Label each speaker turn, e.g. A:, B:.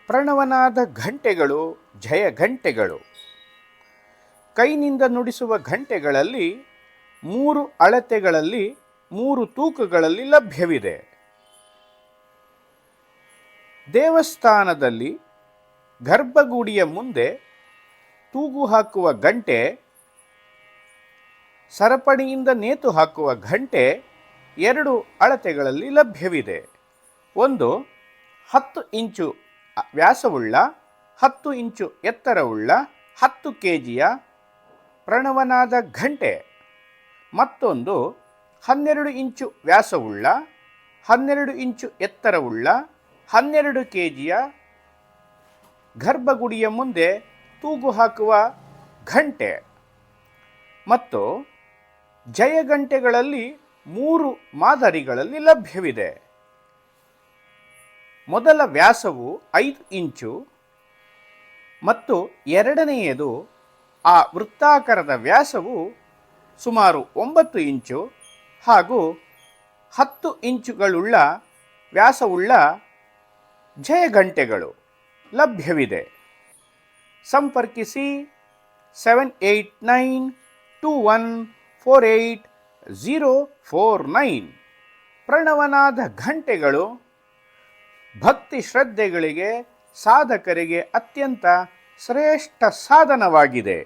A: ಪ್ರಣವನಾದ ಘಂಟೆಗಳು ಜಯ ಘಂಟೆಗಳು. ಕೈನಿಂದ ನುಡಿಸುವ ಘಂಟೆಗಳಲ್ಲಿ 3 ಅಳತೆಗಳಲ್ಲಿ 3 ತೂಕಗಳಲ್ಲಿ ಲಭ್ಯವಿದೆ. ದೇವಸ್ಥಾನದಲ್ಲಿ ಗರ್ಭಗುಡಿಯ ಮುಂದೆ ತೂಗು ಹಾಕುವ ಗಂಟೆ, ಸರಪಣಿಯಿಂದ ನೇತು ಹಾಕುವ ಘಂಟೆ 2 ಅಳತೆಗಳಲ್ಲಿ ಲಭ್ಯವಿದೆ. ಒಂದು 10 ಇಂಚು ವ್ಯಾಸವುಳ್ಳ 10 ಇಂಚು ಎತ್ತರವುಳ್ಳ 10 kgಯ ಪ್ರಣವನಾದ ಘಂಟೆ. ಮತ್ತೊಂದು 12 ಇಂಚು ವ್ಯಾಸವುಳ್ಳ 12 ಇಂಚು ಎತ್ತರವುಳ್ಳ 12 kgಯ ಗರ್ಭಗುಡಿಯ ಮುಂದೆ ತೂಗು ಹಾಕುವ ಘಂಟೆ. ಮತ್ತು ಜಯಗಂಟೆಗಳಲ್ಲಿ 3 ಮಾದರಿಗಳಲ್ಲಿ ಲಭ್ಯವಿದೆ. ಮೊದಲ ವ್ಯಾಸವು 5 ಇಂಚು ಮತ್ತು ಎರಡನೆಯದು ಆ ವೃತ್ತಾಕಾರದ ವ್ಯಾಸವು ಸುಮಾರು 9 ಇಂಚು ಹಾಗೂ 10 ಇಂಚುಗಳುಳ್ಳ ವ್ಯಾಸವುಳ್ಳ ಜಯಗಂಟೆಗಳು ಲಭ್ಯವಿದೆ. ಸಂಪರ್ಕಿಸಿ 7892148049. ಪ್ರಣವನಾದ ಘಂಟೆಗಳು ಭಕ್ತಿ ಶ್ರದ್ಧೆಗಳಿಗೆ ಸಾಧಕರಿಗೆ ಅತ್ಯಂತ ಶ್ರೇಷ್ಠ ಸಾಧನವಾಗಿದೆ.